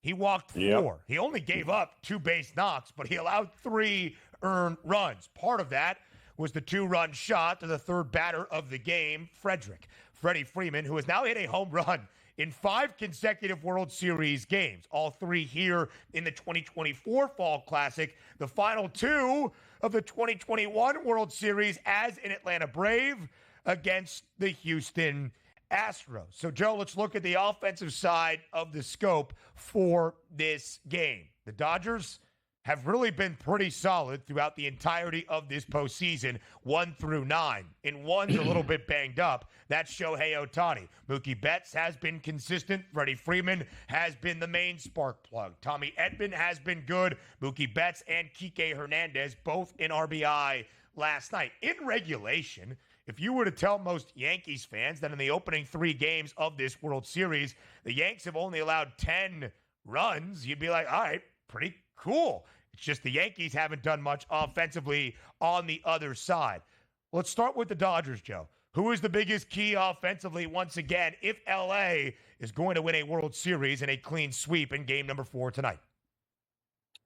Speaker 7: He walked 4. He only gave up 2 base knocks, but he allowed 3 earned runs. Part of that was the 2-run shot to the 3rd batter of the game, Freddie Freeman, who has now hit a home run in 5 consecutive World Series games, all 3 here in the 2024 Fall Classic, the final 2 of the 2021 World Series as an Atlanta Brave against the Houston Astros. So, Joe, let's look at the offensive side of the scope for this game. The Dodgers have really been pretty solid throughout the entirety of this postseason, 1 through 9. And 1's a little bit banged up. That's Shohei Ohtani. Mookie Betts has been consistent. Freddie Freeman has been the main spark plug. Tommy Edman has been good. Mookie Betts and Kike Hernandez both in RBI last night. In regulation, If you were to tell most Yankees fans that in the opening 3 games of this World Series, the Yanks have only allowed 10 runs, you'd be like, all right, pretty cool. It's just the Yankees haven't done much offensively on the other side. Let's start with the Dodgers, Joe. Who is the biggest key offensively once again if LA is going to win a World Series in a clean sweep in game number 4 tonight?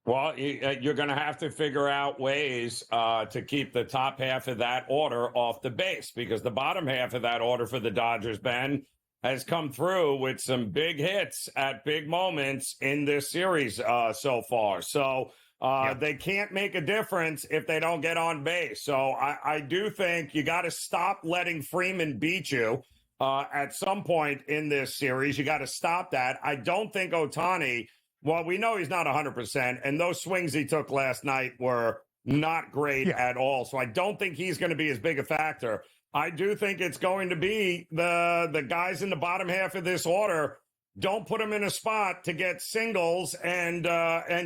Speaker 8: Well, you're going to have to figure out ways to keep the top half of that order off the base, because the bottom half of that order for the Dodgers, Ben, has come through with some big hits at big moments in this series so far. So they can't make a difference if they don't get on base. So I do think you got to stop letting Freeman beat you at some point in this series. You got to stop that. I don't think Ohtani, well, we know he's not 100%, and those swings he took last night were not great at all. So I don't think he's going to be as big a factor. I do think it's going to be the guys in the bottom half of this order. Don't put them in a spot to get singles and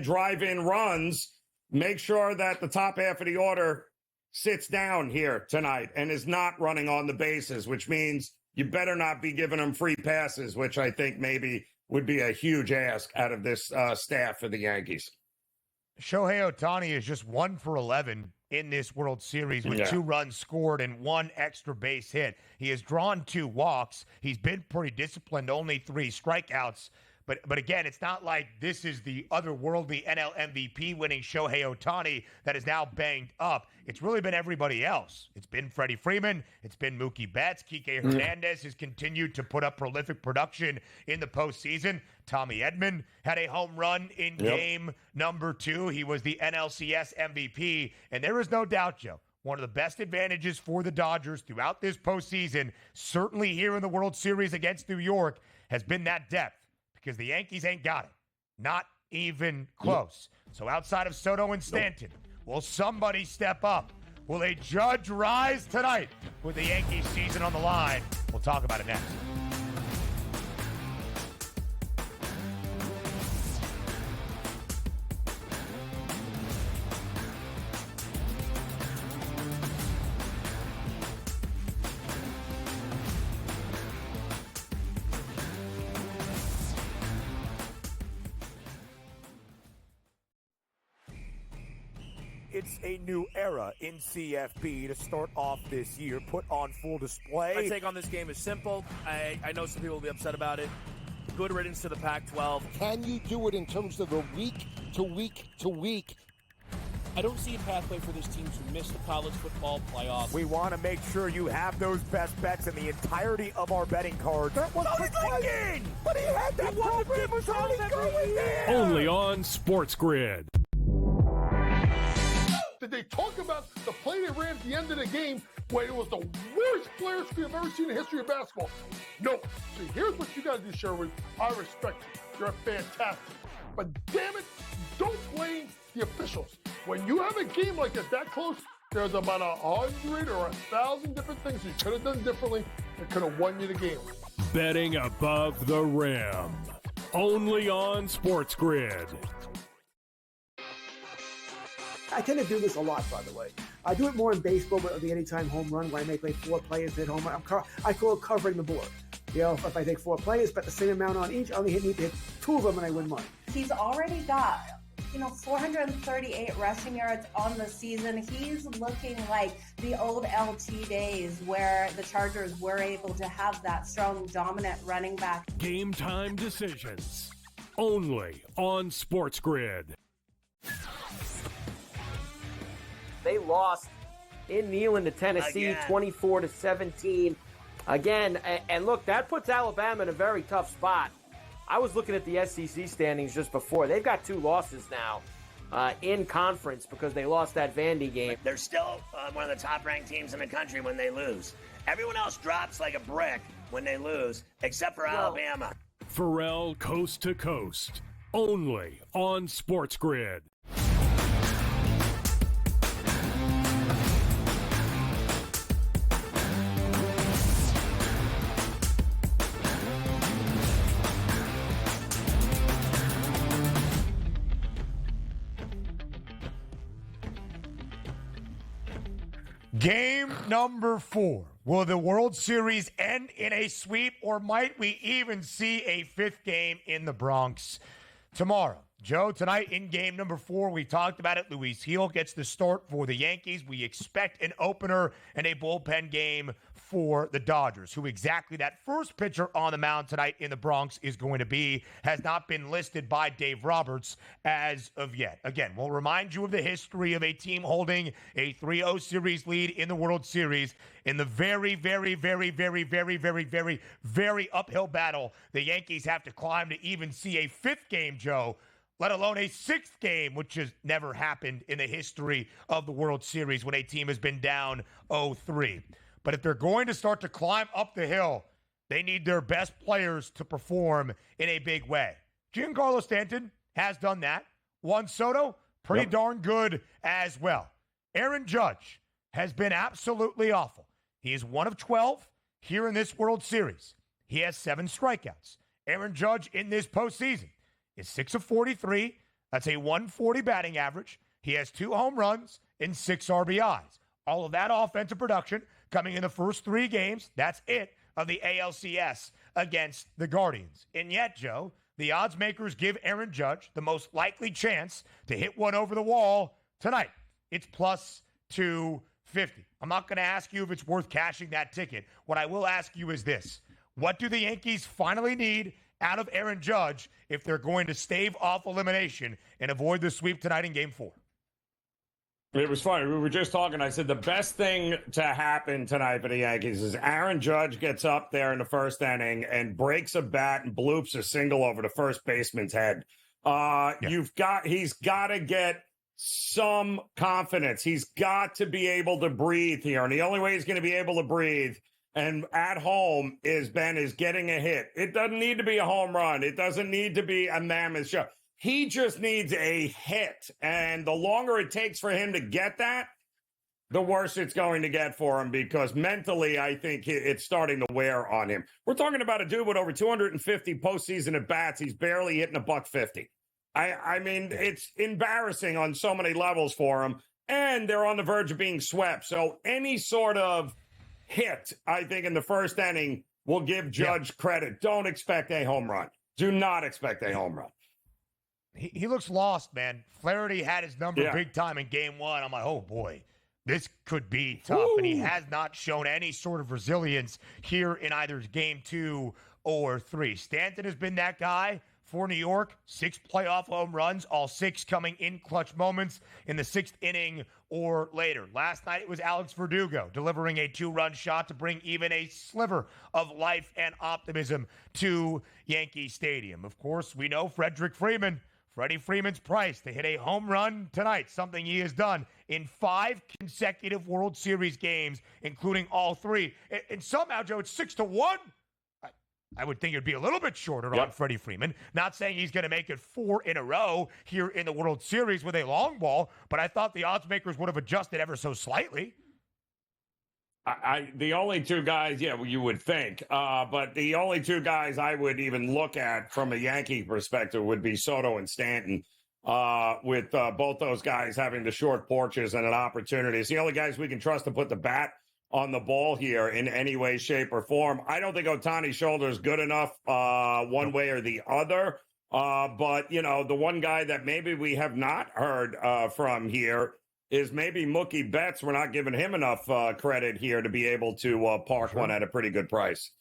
Speaker 8: drive in runs. Make sure that the top half of the order sits down here tonight and is not running on the bases, which means you better not be giving them free passes, which I think maybe would be a huge ask out of this staff for the Yankees.
Speaker 7: Shohei Ohtani is just 1 for 11 in this World Series with 2 runs scored and 1 extra base hit. He has drawn 2 walks. He's been pretty disciplined, only 3 strikeouts. But again, it's not like this is the otherworldly NL MVP winning Shohei Ohtani that is now banged up. It's really been everybody else. It's been Freddie Freeman. It's been Mookie Betts. Kike Hernandez has continued to put up prolific production in the postseason. Tommy Edman had a home run in game number 2. He was the NLCS MVP. And there is no doubt, Joe, one of the best advantages for the Dodgers throughout this postseason, certainly here in the World Series against New York, has been that depth. Because the Yankees ain't got it. Not even close. So outside of Soto and Stanton, will somebody step up? Will a judge rise tonight with the Yankees season on the line? We'll talk about it next.
Speaker 9: It's a new era in CFB to start off this year, put on full display.
Speaker 10: My take on this game is simple. I know some people will be upset about it. Good riddance to the Pac-12.
Speaker 15: Can you do it in terms of a week to week to week?
Speaker 14: I don't see a pathway for this team to miss the college football playoffs.
Speaker 9: We want to make sure you have those best bets in the entirety of our betting cards. That was thinking! But he had that program was already going there!
Speaker 3: Only on SportsGrid.
Speaker 11: Did they talk about the play they ran at the end of the game when it was the worst player screen I've ever seen in the history of basketball? No. See, here's what you got to do, Sherwood. I respect you. You're fantastic. But damn it, don't blame the officials. When you have a game like this that close, there's about 100 or 1,000 different things you could have done differently that could have won you the game.
Speaker 3: Betting above the rim. Only on SportsGrid.
Speaker 12: I tend to do this a lot, by the way. I do it more in baseball with the anytime home run, where I may play 4 players hit home run. I call it covering the board. You know, if I take 4 players, bet the same amount on each, I only need to hit 2 of them and I win money.
Speaker 13: He's already got, 438 rushing yards on the season. He's looking like the old LT days where the Chargers were able to have that strong, dominant running back.
Speaker 3: Game time decisions. Only on SportsGrid.
Speaker 1: They lost in Neyland to Tennessee, 24-17. Again, and look, that puts Alabama in a very tough spot. I was looking at the SEC standings just before. They've got 2 losses now in conference because they lost that Vandy game.
Speaker 2: They're still one of the top-ranked teams in the country when they lose. Everyone else drops like a brick when they lose, except for Alabama.
Speaker 3: Pharrell Coast to Coast. Only on SportsGrid.
Speaker 7: Game number 4. Will the World Series end in a sweep, or might we even see a 5th game in the Bronx tomorrow? Joe, tonight in game number 4, we talked about it. Luis Gil gets the start for the Yankees. We expect an opener and a bullpen game for the Dodgers. Who exactly that first pitcher on the mound tonight in the Bronx is going to be has not been listed by Dave Roberts as of yet. Again, we'll remind you of the history of a team holding a 3-0 series lead in the World Series in the very uphill battle the Yankees have to climb to even see a 5th game, Joe, let alone a 6th game, which has never happened in the history of the World Series when a team has been down 0-3. But if they're going to start to climb up the hill, they need their best players to perform in a big way. Giancarlo Stanton has done that. Juan Soto, pretty darn good as well. Aaron Judge has been absolutely awful. He is 1 of 12 here in this World Series. He has 7 strikeouts. Aaron Judge in this postseason is 6 of 43. That's a 140 batting average. He has 2 home runs and 6 RBIs. All of that offensive production coming in the first 3 games. That's it of the ALCS against the Guardians. And yet, Joe, the odds makers give Aaron Judge the most likely chance to hit one over the wall tonight. It's plus 250. I'm not going to ask you if it's worth cashing that ticket. What I will ask you is this. What do the Yankees finally need out of Aaron Judge if they're going to stave off elimination and avoid the sweep tonight in Game 4?
Speaker 8: It was funny. We were just talking. I said the best thing to happen tonight for the Yankees is Aaron Judge gets up there in the first inning and breaks a bat and bloops a single over the first baseman's head. He's got to get some confidence. He's got to be able to breathe here. And the only way he's going to be able to breathe and at home is getting a hit. It doesn't need to be a home run. It doesn't need to be a mammoth shot. He just needs a hit. And the longer it takes for him to get that, the worse it's going to get for him, because mentally, I think it's starting to wear on him. We're talking about a dude with over 250 postseason at bats. He's barely hitting $150. I mean, it's embarrassing on so many levels for him. And they're on the verge of being swept. So any sort of hit, I think, in the first inning will give Judge credit. Don't expect a home run. Do not expect a home run.
Speaker 7: He looks lost, man. Flaherty had his number big time in Game 1. I'm like, oh, boy, this could be tough. Ooh. And he has not shown any sort of resilience here in either Game 2 or 3. Stanton has been that guy for New York. 6 playoff home runs, all 6 coming in clutch moments in the 6th inning or later. Last night it was Alex Verdugo delivering a 2-run shot to bring even a sliver of life and optimism to Yankee Stadium. Of course, we know Freddie Freeman's price to hit a home run tonight, something he has done in 5 consecutive World Series games, including all 3. And somehow, Joe, it's 6-1. I would think it would be a little bit shorter on Freddie Freeman. Not saying he's going to make it 4 in a row here in the World Series with a long ball, but I thought the odds makers would have adjusted ever so slightly.
Speaker 8: The only 2 guys, you would think, but the only 2 guys I would even look at from a Yankee perspective would be Soto and Stanton, with both those guys having the short porches and an opportunity. It's the only guys we can trust to put the bat on the ball here in any way, shape, or form. I don't think Ohtani's shoulder is good enough one way or the other, but, the one guy that maybe we have not heard from here is maybe Mookie Betts. We're not giving him enough credit here to be able to park one at a pretty good price.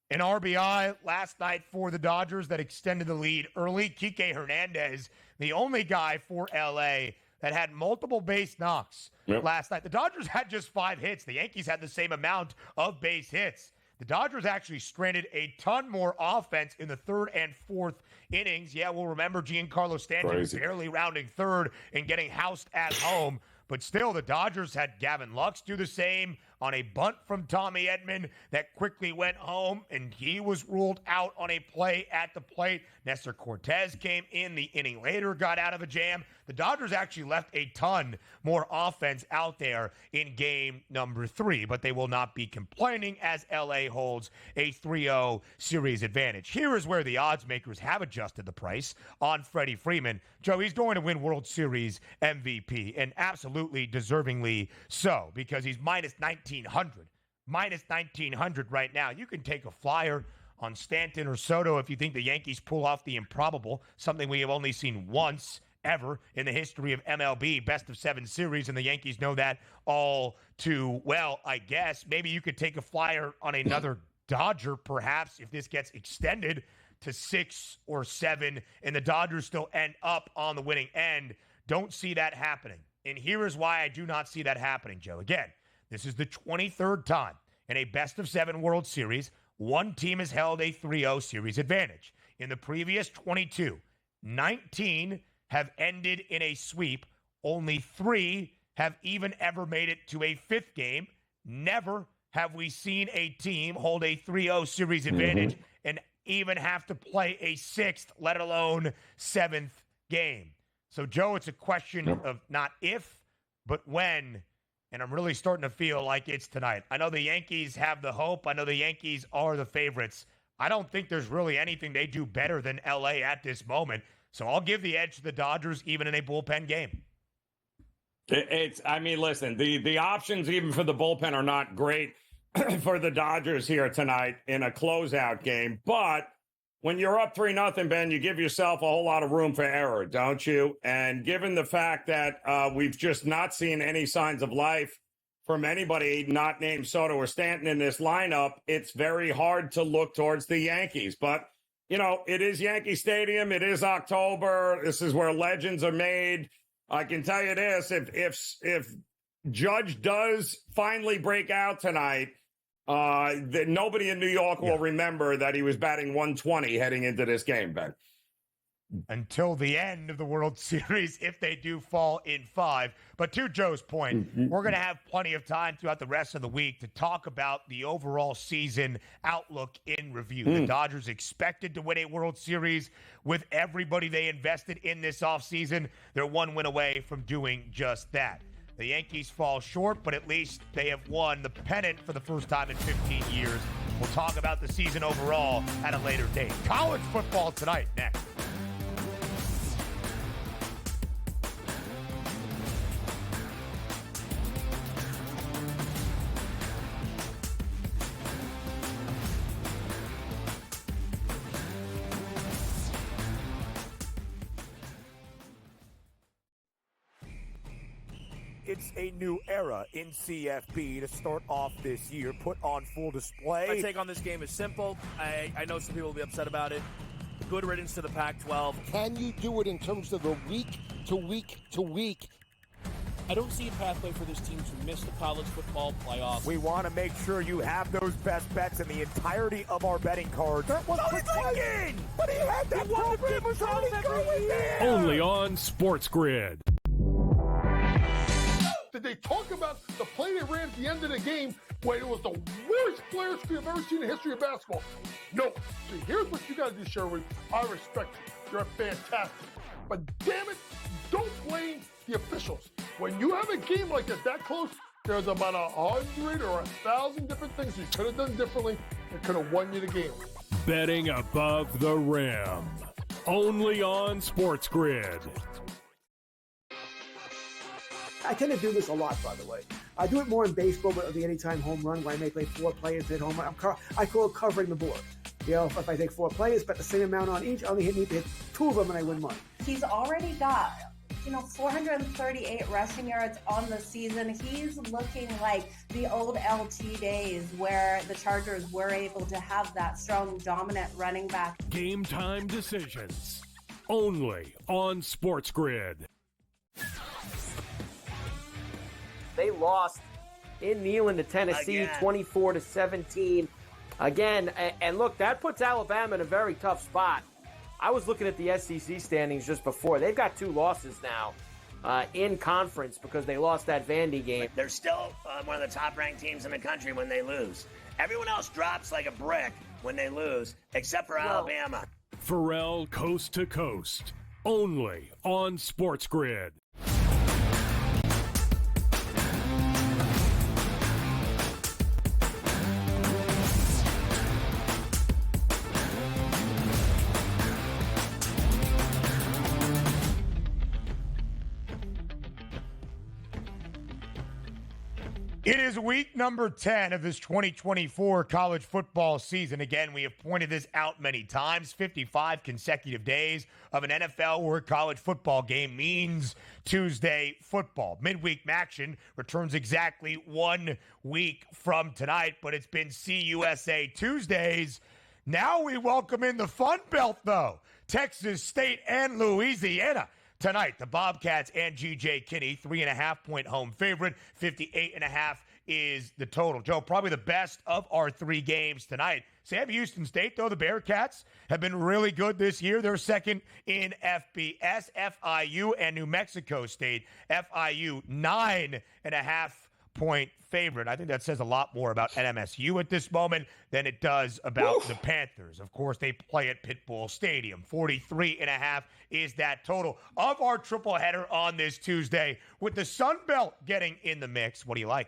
Speaker 7: An RBI last night for the Dodgers that extended the lead early. Kike Hernandez, the only guy for L.A. that had multiple base knocks last night. The Dodgers had just 5 hits. The Yankees had the same amount of base hits. The Dodgers actually stranded a ton more offense in the 3rd and 4th innings. Yeah, we'll remember Giancarlo Stanton barely rounding 3rd and getting housed at home. But still, the Dodgers had Gavin Lux do the same. on a bunt from Tommy Edman that quickly went home, and he was ruled out on a play at the plate. Nestor Cortez came in the inning later, got out of a jam. The Dodgers actually left a ton more offense out there in game number 3, but they will not be complaining as LA holds a 3-0 series advantage. Here is where the odds makers have adjusted the price on Freddie Freeman. Joe, he's going to win World Series MVP, and absolutely deservingly so, because he's minus 1,900. Minus 1,900 right now. You can take a flyer on Stanton or Soto if you think the Yankees pull off the improbable, something we have only seen once ever in the history of MLB, best of 7 series, and the Yankees know that all too well, I guess. Maybe you could take a flyer on another Dodger, perhaps, if this gets extended to 6 or 7, and the Dodgers still end up on the winning end. Don't see that happening. And here is why I do not see that happening, Joe. Again, this is the 23rd time in a best of 7 World Series one team has held a 3-0 series advantage. In the previous 22, 19 have ended in a sweep. Only 3 have even ever made it to a 5th game. Never have we seen a team hold a 3-0 series advantage and even have to play a 6th, let alone 7th game. So, Joe, it's a question of not if, but when. And I'm really starting to feel like it's tonight. I know the Yankees have the hope. I know the Yankees are the favorites. I don't think there's really anything they do better than LA at this moment. So I'll give the edge to the Dodgers even in a bullpen game.
Speaker 8: Listen, the options even for the bullpen are not great for the Dodgers here tonight in a closeout game. But when you're up 3-0, Ben, you give yourself a whole lot of room for error, don't you? And given the fact that we've just not seen any signs of life from anybody not named Soto or Stanton in this lineup, it's very hard to look towards the Yankees. But, you know, it is Yankee Stadium. It is October. This is where legends are made. I can tell you this, if Judge does finally break out tonight, that nobody in New York will remember that he was batting 120 heading into this game, Ben.
Speaker 7: Until the end of the World Series, if they do fall in 5. But to Joe's point, we're going to have plenty of time throughout the rest of the week to talk about the overall season outlook in review. The Dodgers expected to win a World Series with everybody they invested in this offseason. They're 1 win away from doing just that. The Yankees fall short, but at least they have won the pennant for the first time in 15 years. We'll talk about the season overall at a later date. College football tonight, next.
Speaker 9: It's a new era in CFP to start off this year, put on full display.
Speaker 10: My take on this game is simple. I know some people will be upset about it. Good riddance to the Pac-12.
Speaker 15: Can you do it in terms of the week to week to week?
Speaker 14: I don't see a pathway for this team to miss the college football playoffs.
Speaker 9: We want to make sure you have those best bets in the entirety of our betting cards. That was thinking! But he had that program was already going there!
Speaker 3: Only on SportsGrid.
Speaker 11: Did they talk about the play they ran at the end of the game when it was the worst player screen I've ever seen in the history of basketball? No. So here's what you got to do, Sherwood. I respect you. You're fantastic. But damn it, don't blame the officials. When you have a game like that close, there's about 100 or 1,000 different things you could have done differently that could have won you the game.
Speaker 3: Betting above the rim. Only on SportsGrid.
Speaker 12: I tend to do this a lot, by the way. I do it more in baseball with the anytime home run, where I may play 4 players hit home run. I call it covering the board. You know, if I take 4 players, bet the same amount on each, I only need to hit 2 of them and I win money.
Speaker 13: He's already got 438 rushing yards on the season. He's looking like the old LT days where the Chargers were able to have that strong, dominant running back.
Speaker 3: Game time decisions. Only on SportsGrid.
Speaker 1: They lost in Neyland to Tennessee, 24-17. Again, and look, that puts Alabama in a very tough spot. I was looking at the SEC standings just before. They've got 2 losses now. in conference because they lost that Vandy game.
Speaker 2: They're still one of the top-ranked teams in the country when they lose. Everyone else drops like a brick when they lose, except for Alabama.
Speaker 3: Pharrell Coast to Coast, only on SportsGrid.
Speaker 7: It is week number 10 of this 2024 college football season. Again, we have pointed this out many times. 55 consecutive days of an NFL or college football game means Tuesday football. Midweek action returns exactly 1 week from tonight, but it's been CUSA Tuesdays. Now we welcome in the Fun Belt, though. Texas State and Louisiana. Tonight, the Bobcats and G.J. Kinney, 3.5-point home favorite. 58.5 is the total. Joe, probably the best of our 3 games tonight. Sam Houston State, though, the Bearcats have been really good this year. They're second in FBS. FIU and New Mexico State. FIU, 9.5-point favorite. I think that says a lot more about NMSU at this moment than it does about the Panthers. Of course, they play at Pitbull Stadium. 43.5 is that total of our triple header on this Tuesday with the Sun Belt getting in the mix. What do you like?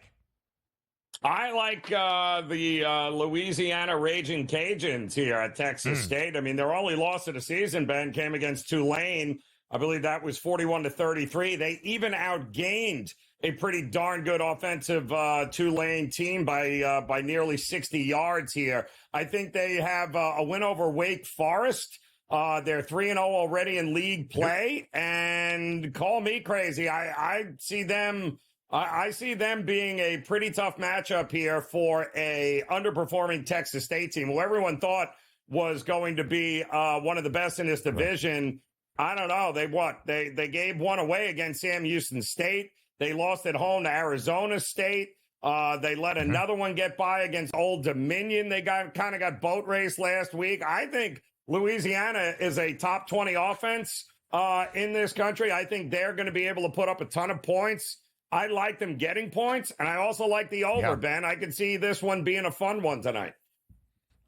Speaker 8: I like the Louisiana Raging Cajuns here at Texas State. I mean, their only loss of the season, Ben, came against Tulane. I believe that was 41-33. They even outgained a pretty darn good offensive Tulane team by nearly 60 yards here. I think they have a win over Wake Forest. They're 3-0 already in league play, and call me crazy. I see them being a pretty tough matchup here for a underperforming Texas State team, who everyone thought was going to be one of the best in this division. I don't know. They gave one away against Sam Houston State. They lost at home to Arizona State. They let another one get by against Old Dominion. They got boat race last week. I think Louisiana is a top 20 offense in this country. I think they're going to be able to put up a ton of points. I like them getting points, and I also like the over, Ben. I can see this one being a fun one tonight.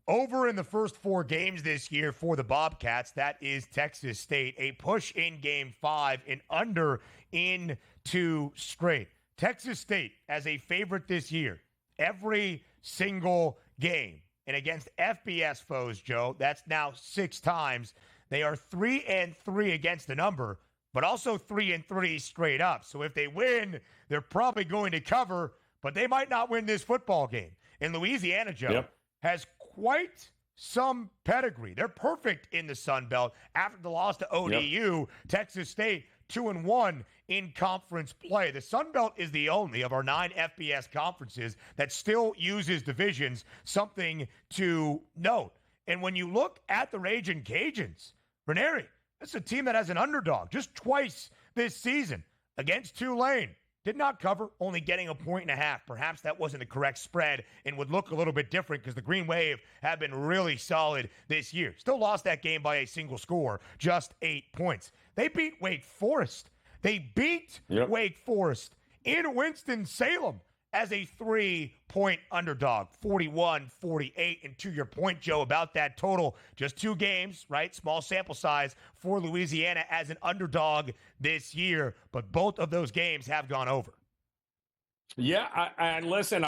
Speaker 7: Over in the first 4 games this year for the Bobcats, that is Texas State. A push in Game 5 and under in 2 straight. Texas State as a favorite this year, every single game. And against FBS foes, Joe, that's now 6 times. They are 3-3 against the number, but also 3-3 straight up. So if they win, they're probably going to cover, but they might not win this football game. And Louisiana, Joe, has quite some pedigree. They're perfect in the Sun Belt. After the loss to ODU, Texas State 2-1 in conference play. The Sun Belt is the only of our 9 FBS conferences that still uses divisions, something to note. And when you look at the Raging Cajuns, Ranieri, that's a team that has an underdog just twice this season against Tulane. Did not cover, only getting 1.5 points. Perhaps that wasn't the correct spread and would look a little bit different because the Green Wave have been really solid this year. Still lost that game by a single score, just 8 points. They beat Wake Forest. They beat Wake Forest in Winston-Salem as a 3-point underdog, 41-48. And to your point, Joe, about that total, just 2 games, right? Small sample size for Louisiana as an underdog this year, but both of those games have gone over.
Speaker 8: Yeah, and listen,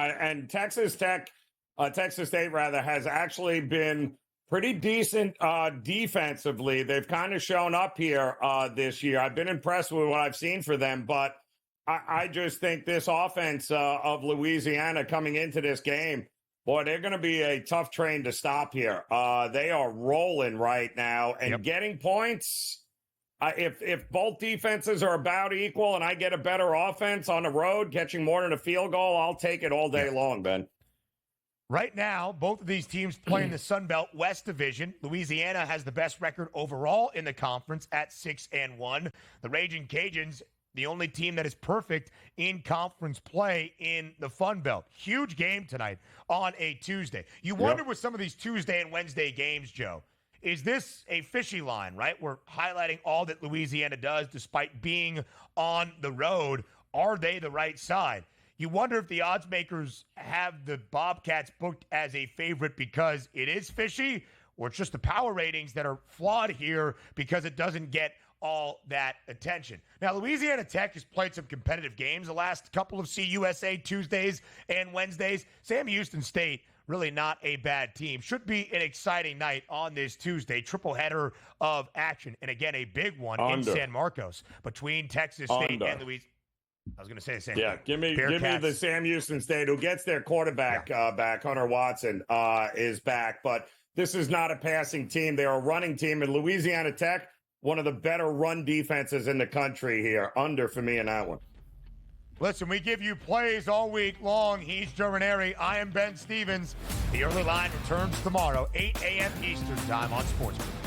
Speaker 8: Texas State has actually been pretty decent defensively. They've kind of shown up here this year. I've been impressed with what I've seen for them, but I just think this offense of Louisiana coming into this game, boy, they're going to be a tough train to stop here. They are rolling right now and getting points. If both defenses are about equal and I get a better offense on the road, catching more than a field goal, I'll take it all day long, Ben.
Speaker 7: Right now, both of these teams play in the Sun Belt West Division. Louisiana has the best record overall in the conference at 6-1. The Raging Cajuns, the only team that is perfect in conference play in the Fun Belt. Huge game tonight on a Tuesday. You wonder with some of these Tuesday and Wednesday games, Joe, is this a fishy line, right? We're highlighting all that Louisiana does despite being on the road. Are they the right side? You wonder if the odds makers have the Bobcats booked as a favorite because it is fishy, or it's just the power ratings that are flawed here because it doesn't get all that attention. Now, Louisiana Tech has played some competitive games the last couple of CUSA Tuesdays and Wednesdays. Sam Houston State, really not a bad team. Should be an exciting night on this Tuesday. Triple header of action. And again, a big one in San Marcos between Texas State and Louisiana. I was going to say the same thing.
Speaker 8: Give me the Sam Houston State, who gets their quarterback back. Hunter Watson is back. But this is not a passing team. They're a running team. And Louisiana Tech, one of the better run defenses in the country here. Under for me in that one.
Speaker 7: Listen, we give you plays all week long. He's Germaneri. I am Ben Stevens. The early line returns tomorrow, 8 a.m. Eastern time on SportsGrid.